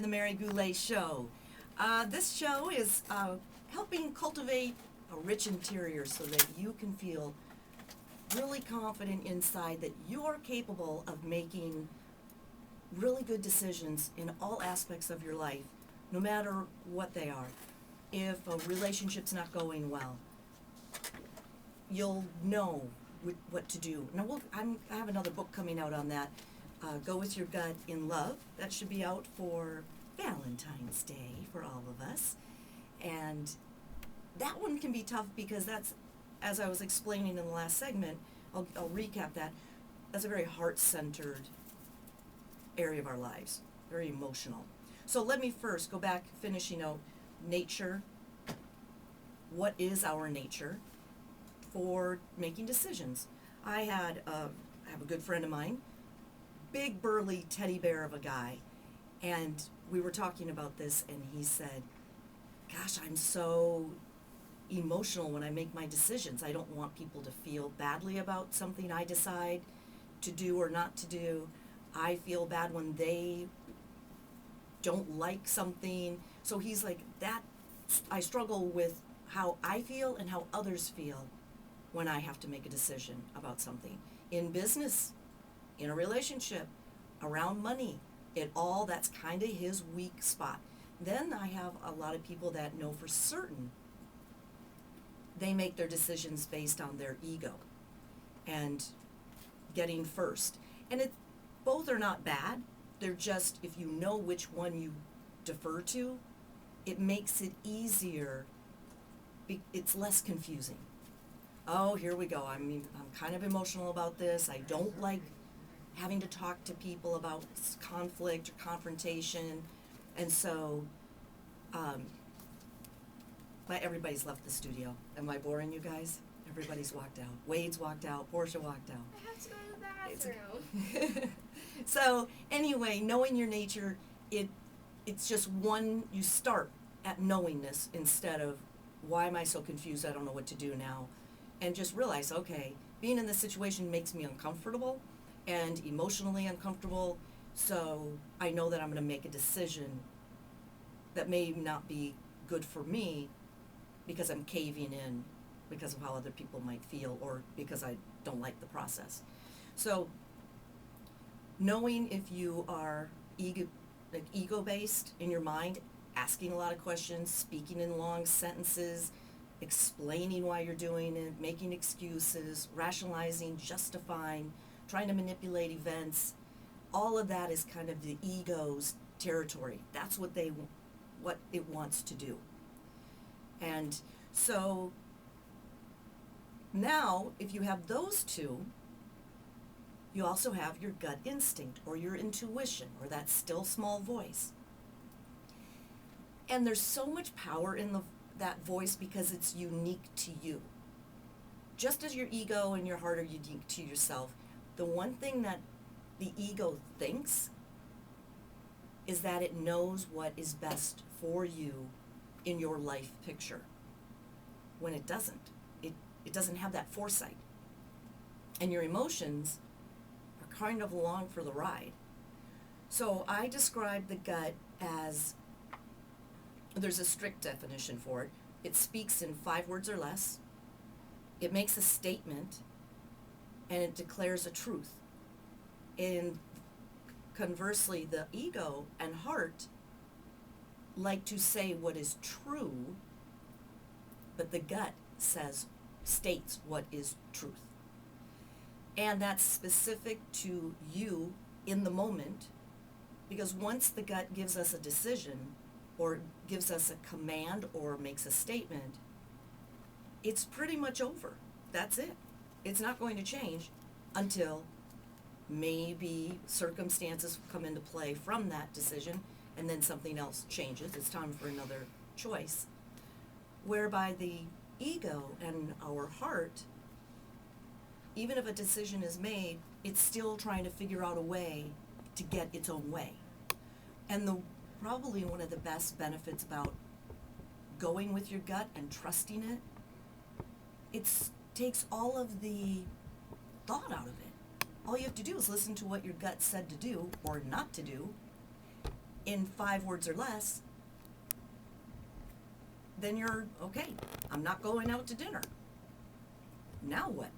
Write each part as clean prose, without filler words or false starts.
The Mary Goulet Show. This show is helping cultivate a rich interior so that you can feel really confident inside that you're capable of making really good decisions in all aspects of your life, no matter what they are. If a relationship's not going well, you'll know what to do. Now, I have another book coming out on that. Go with Your Gut in Love. That should be out for Valentine's Day for all of us. And that one can be tough because that's, as I was explaining in the last segment, I'll recap that. That's a very heart-centered area of our lives, very emotional. So let me first go back, finishing out nature. What is our nature for making decisions? I have a good friend of mine, big burly teddy bear of a guy, and we were talking about this, and he said, gosh, I'm so emotional when I make my decisions. I don't want people to feel badly about something I decide to do or not to do. I feel bad when they don't like something. So he's like, that, I struggle with how I feel and how others feel when I have to make a decision about something. In business, in a relationship, around money, that's kind of his weak spot. Then I have a lot of people that know for certain they make their decisions based on their ego and getting first. And both are not bad. They're just, if you know which one you defer to, it makes it easier. It's less confusing. Oh, here we go. I'm kind of emotional about this. I don't like having to talk to people about conflict or confrontation. And so, but everybody's left the studio. Am I boring you guys? Everybody's walked out. Wade's walked out. Portia walked out. I have to go to the bathroom. So anyway, knowing your nature, it's just one, you start at knowingness instead of, why am I so confused? I don't know what to do now. And just realize, okay, being in this situation makes me uncomfortable and emotionally uncomfortable, so I know that I'm going to make a decision that may not be good for me because I'm caving in because of how other people might feel or because I don't like the process. So knowing if you are ego-based in your mind, asking a lot of questions, speaking in long sentences, explaining why you're doing it, making excuses, rationalizing, justifying, trying to manipulate events, all of that is kind of the ego's territory. That's what it wants to do. And so now, if you have those two, you also have your gut instinct or your intuition or that still small voice. And there's so much power in that voice because it's unique to you. Just as your ego and your heart are unique to yourself, the one thing that the ego thinks is that it knows what is best for you in your life picture. When it doesn't. It doesn't have that foresight. And your emotions are kind of along for the ride. So I describe the gut as, there's a strict definition for it. It speaks in 5 words or less. It makes a statement, and it declares a truth. And conversely, the ego and heart like to say what is true, but the gut states what is truth. And that's specific to you in the moment, because once the gut gives us a decision or gives us a command or makes a statement, it's pretty much over. That's it. It's not going to change until maybe circumstances come into play from that decision and then something else changes. It's time for another choice. Whereby the ego and our heart, even if a decision is made, it's still trying to figure out a way to get its own way. And probably one of the best benefits about going with your gut and trusting it, it takes all of the thought out of it. All you have to do is listen to what your gut said to do or not to do, in 5 words or less, then you're okay. I'm not going out to dinner. Now what?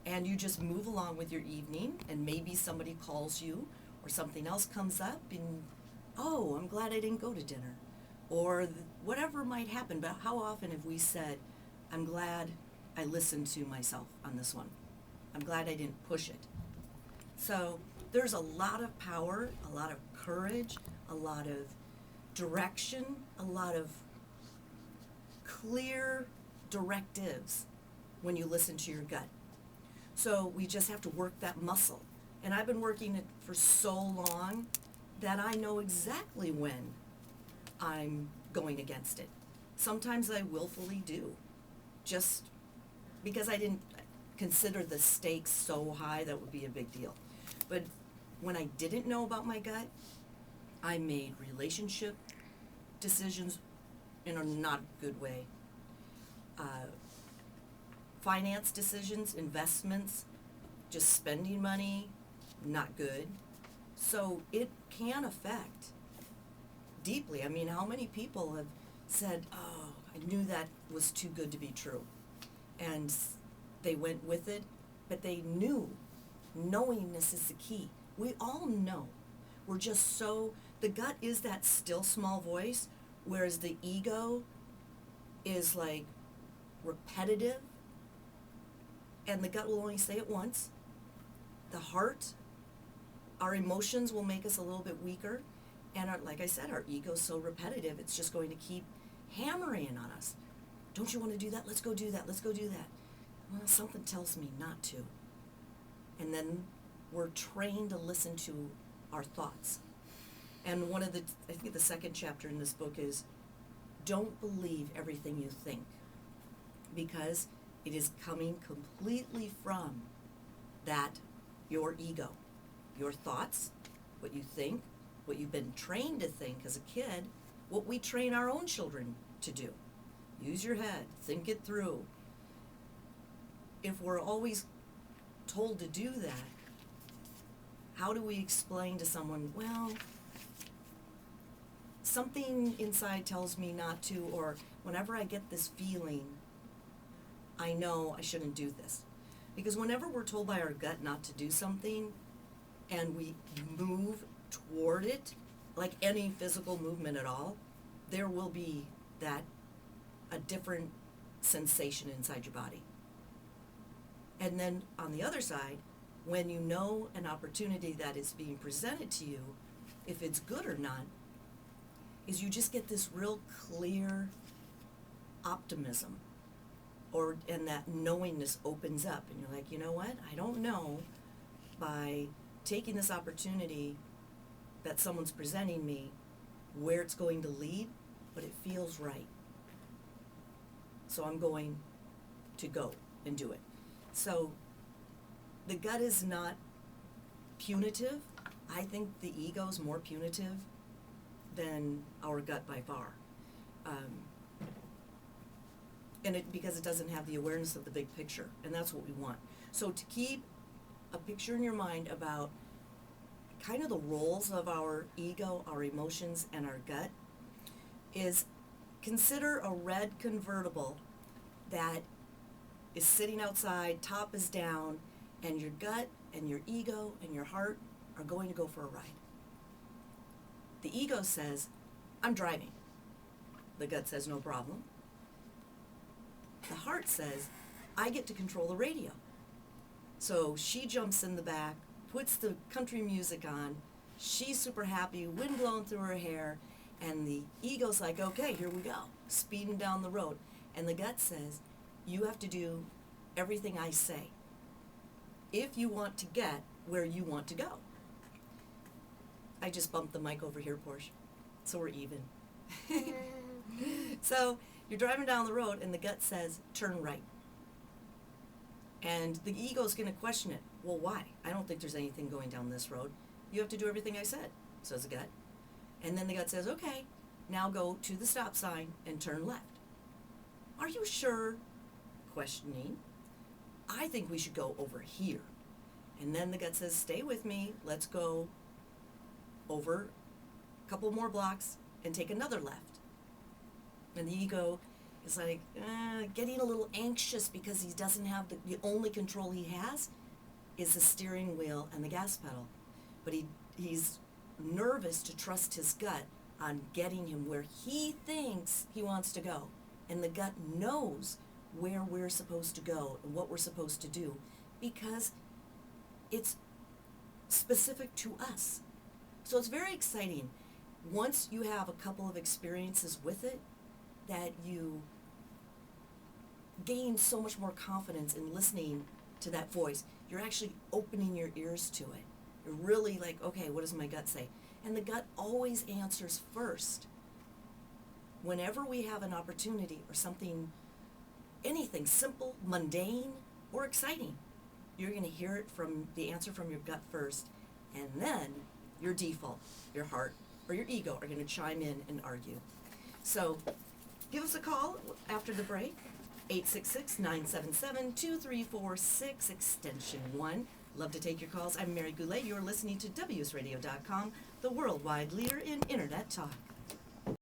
And you just move along with your evening, and maybe somebody calls you or something else comes up, and oh, I'm glad I didn't go to dinner, or whatever might happen. But how often have we said, I'm glad I listened to myself on this one. I'm glad I didn't push it. So there's a lot of power, a lot of courage, a lot of direction, a lot of clear directives when you listen to your gut. So we just have to work that muscle. And I've been working it for so long that I know exactly when I'm going against it. Sometimes I willfully do, just because I didn't consider the stakes so high that would be a big deal. But when I didn't know about my gut, I made relationship decisions in a not good way. Finance decisions, investments, just spending money, not good. So it can affect deeply. I mean, how many people have said, oh, I knew that was too good to be true. And they went with it, but they knew. Knowingness is the key. We all know. We're just so, the gut is that still small voice, whereas the ego is like repetitive, and the gut will only say it once. The heart, our emotions will make us a little bit weaker, and like I said, our ego's so repetitive, it's just going to keep hammering on us. Don't you want to do that? Let's go do that. Let's go do that. Well, something tells me not to. And then we're trained to listen to our thoughts. And one of the, I think the second chapter in this book is, don't believe everything you think, because it is coming completely from that, your ego, your thoughts, what you think, what you've been trained to think as a kid, what we train our own children to do. Use your head, think it through. If we're always told to do that, how do we explain to someone, well, something inside tells me not to, or whenever I get this feeling, I know I shouldn't do this. Because whenever we're told by our gut not to do something, and we move toward it, like any physical movement at all, there will be that, a different sensation inside your body. And then on the other side, when you know an opportunity that is being presented to you, if it's good or not, is you just get this real clear optimism, and that knowingness opens up, and you're like, you know what, I don't know, by taking this opportunity that someone's presenting me, where it's going to lead, but it feels right. So I'm going to go and do it. So the gut is not punitive. I think the ego is more punitive than our gut by far. Because it doesn't have the awareness of the big picture, and that's what we want. So to keep a picture in your mind about kind of the roles of our ego, our emotions, and our gut, is consider a red convertible that is sitting outside, top is down, and your gut and your ego and your heart are going to go for a ride. The ego says, I'm driving. The gut says, no problem. The heart says, I get to control the radio. So she jumps in the back, puts the country music on, she's super happy, wind blowing through her hair, and the ego's like, okay, here we go, speeding down the road. And the gut says, you have to do everything I say if you want to get where you want to go. I just bumped the mic over here, Porsche, so we're even. So you're driving down the road and the gut says, turn right. And the ego's going to question it. Well, why? I don't think there's anything going down this road. You have to do everything I said, says the gut. And then the gut says, okay, now go to the stop sign and turn left. Are you sure? Questioning. I think we should go over here. And then the gut says, stay with me. Let's go over couple more blocks, and take another left. And the ego is like getting a little anxious because he doesn't have the only control he has is the steering wheel and the gas pedal. But he's nervous to trust his gut on getting him where he thinks he wants to go. And the gut knows where we're supposed to go and what we're supposed to do because it's specific to us. So it's very exciting. Once you have a couple of experiences with it, that you gain so much more confidence in listening to that voice. You're actually opening your ears to it. You're really like, okay, what does my gut say? And the gut always answers first. Whenever we have an opportunity or something, anything simple, mundane, or exciting, you're going to hear it from the answer from your gut first, and then your default, your heart, or your ego are going to chime in and argue. So give us a call after the break, 866-977-2346, extension 1. Love to take your calls. I'm Mary Goulet. You're listening to WSRadio.com, the worldwide leader in Internet talk.